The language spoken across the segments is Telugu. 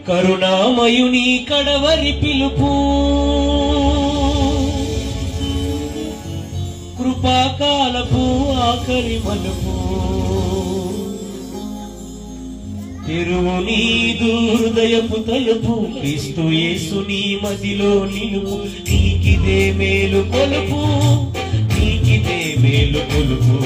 కరుణామయుని కడవరి పిలుపు కృపాకాలపు ఆఖరి మలుపు తెరువు నీదు హృదయపు తలుపు క్రీస్తు యేసుని మదిలో నిలుపు నీకిదే మేలు కొలుపు నీకిదే మేలు కొలుపు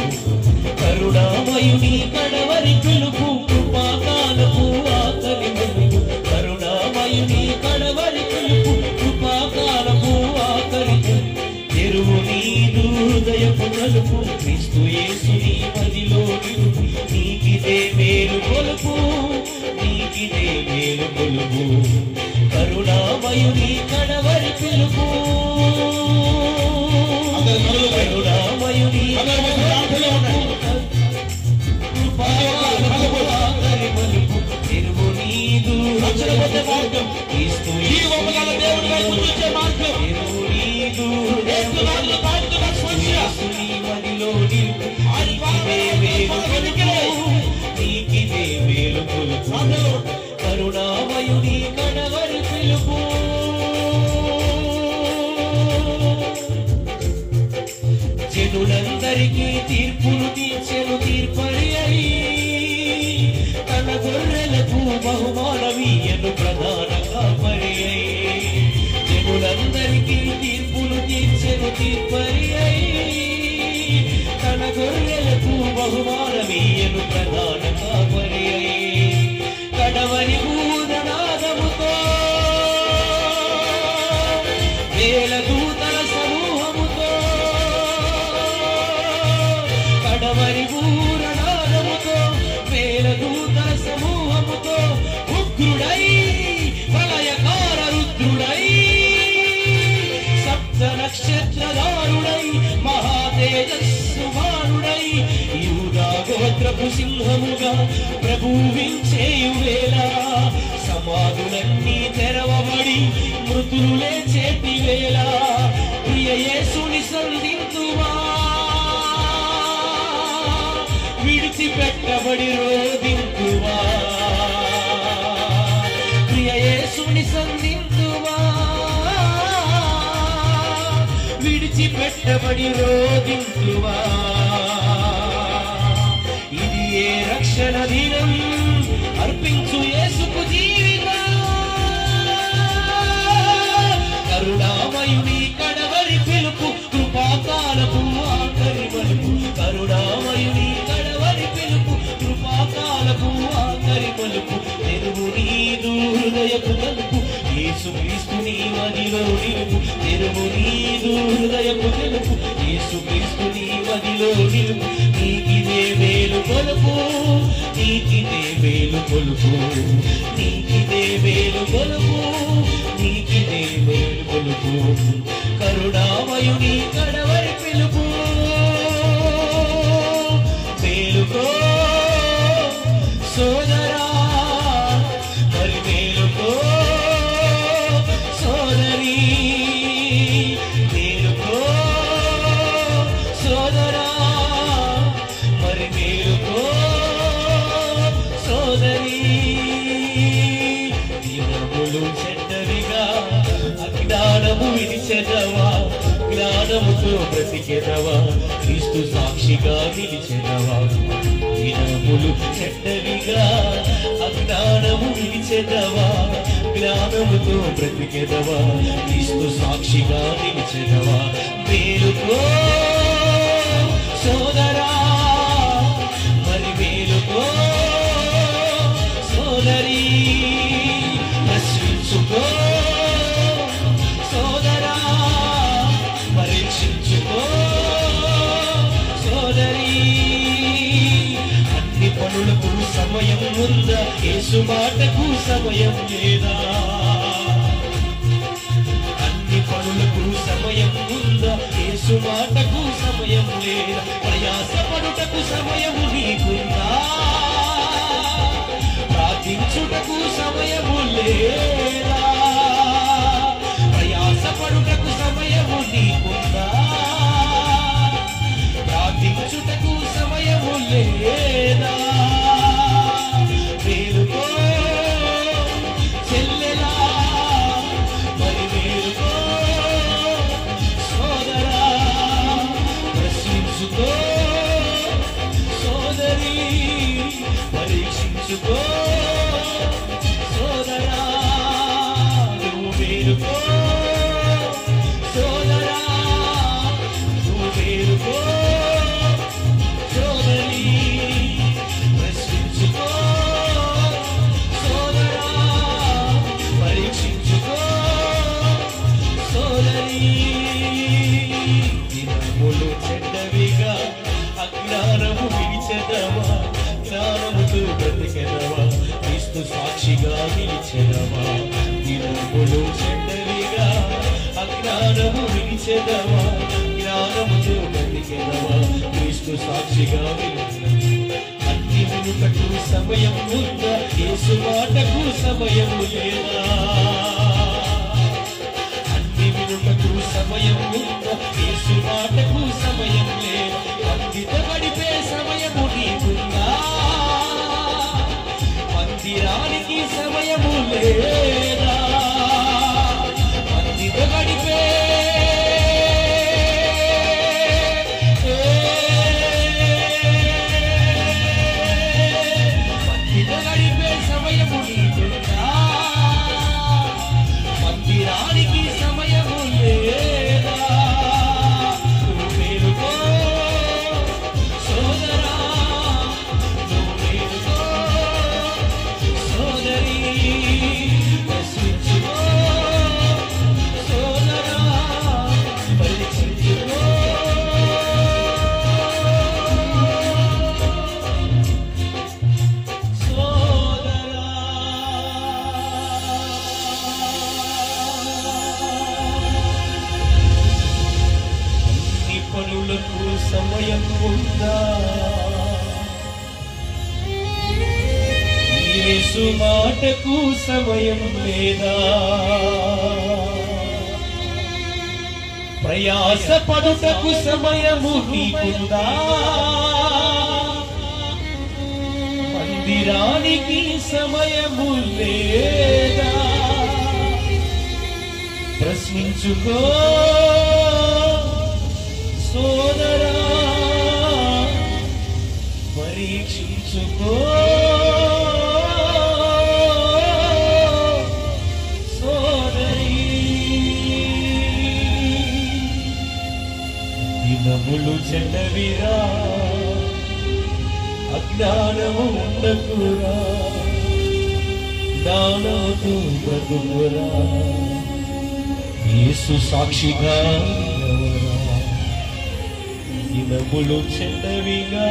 కరుణామయుని కడవరి పిలుపు కృపాకాలపు ఆఖరి మలుపు కరుణామయుని కడవరి పిలుపు కృపాకాలపు ఆఖరి తెరువు నీదు హృదయపు తలుపు క్రీస్తు యేసుని మదిలో నిలుపు నీకిదే మేలు కొలుపు నీకిదే మేలు కొలుపు కరుణామయుని కడవరి పిలుపు కరుణామయుని కృపాకాలపు ఆఖరి మలుపు తెరువు నీదు మార్గం క్రీస్తు తెరువు నీదు మదిలో నిలుపు నీకిదే మేలు కొలుపు కరుణామయుని కడవరి పిలుపు జనులందరికీ తీర్పులు తీర్చెను తీర్పరి అయి తన గొర్రెలకు బహుమానమీయను ప్రధాన కాపరి అయి జనులందరికీ తీర్పులు తీర్చెను తీర్పరి అయి తన గొర్రెలకు బహుమానమీయను ప్రధాన కాపరి అయి కడవరి భూతనాదముతో వేల దూతల సమూహముతో కడవరి భూతనాదముతో వేల దూతల సమూహముతో ఉగ్రుడై ప్రళయకార రుద్రుడై సప్త నక్షత్రదారుడై మహాతేజస్సుమానుడై యూదా గోత్రపు సింహముగా ప్రభువించేయువేళ సమాధులన్నీ తెరవబడి మృతులు లేచేటి వేళ ప్రియ యేసుని సంధింతువా విడిచిపెట్టబడి రోదింతువా ప్రియ యేసుని సంధింతువా విడిచిపెట్టబడి రోదింతువా ఇది ఏ రక్షణ దినం అర్పించు యేసుకు జీవితం కరుణామయుని కడవరి పిలుపు కృపాకాలపు ఆఖరి మలుపు కరుణామయుని కడవరి పిలుపు కృపాకాలపు ఆఖరి మలుపు తెరువు నీదు హృదయపు తలుపు యేసుక్రీస్తుని మదిలో నిలుపు తెరువు నీదు హృదయపు తలుపు యేసుక్రీస్తుని మదిలో నిలుపు నీకిదే మేలు కొలుపు నీకిదే మేలు కొలుపు నీకిదే మేలు కొలుపు నీకిదే మేలు కొలుపు కరుణామయుని కడవరి పిలుపు మేలుకో సోదరా మరి మేలుకో సోదరి మేలుకో సోదరా మరి మేలుకో సోదరి దినములు చెడ్డవిగా అజ్ఞానము విడిచెదవా జ్ఞానముతో బ్రతికెదవా క్రీస్తు సాక్షిగా నిలిచెదవా దినములు చెడ్డవిగా అజ్ఞానము విడిచెదవా జ్ఞానముతో బ్రతికెదవా క్రీస్తు సాక్షిగా నిలిచెదవా మేలుకో సోదరా మరి మేలుకో సోదరి ప్రశ్నించుకో సోదరా పరీక్షించుకో సోదరి అన్ని పనులకు సమయం ఉందా యేసు మాటకు సమయం లేదా అన్ని పనులకు సమయం ఉందా యేసు మాటకు సమయం లేదా ప్రయాసపడుటకు సమయము నీకుందా ప్రార్థించుటకు సమయము లేదా ప్రయాసపడుటకు సమయము నీకుందా ప్రార్థించుటకు సమయము లేదా మేలుకో సాక్షిగా నిలిచెదవా దినములు చెడ్డవిగా అజ్ఞానము విడిచెదవా జ్ఞానముతో బ్రతికెదవా క్రీస్తు సాక్షిగా అన్ని వినుటకు సమయం ఉందా యేసు మాటకు సమయము లేదా అన్ని వినుటకు సమయం ఉందా యేసు మాటకు సమయం లేదా మందితో గడిపే సమయము నీకుందా మందిరానికి సమయము లేదా మందితో గడిపే సమయము నీకుందా మందిరానికి సమయము లేదా నువ్వు మేలుకో సోదరా నువ్వు మేలుకో సోదరి ప్రశ్నించుకో సోదరా పరీక్షించుకో పనులకు సమయం ఉందా యేసు మాటకు సమయం లేదా ప్రయాస పడుటకు సమయము నీకుందా మందిరానికి సమయము లేదా ప్రశ్నించుకో సోదరా పరీక్షించుకో సోదరి దినములు చెడ్డవిరా అజ్ఞానము ఉండకురా జ్ఞానముతో బ్రతుకురా యేసు సాక్షిగా దినములు చెడ్డవిగా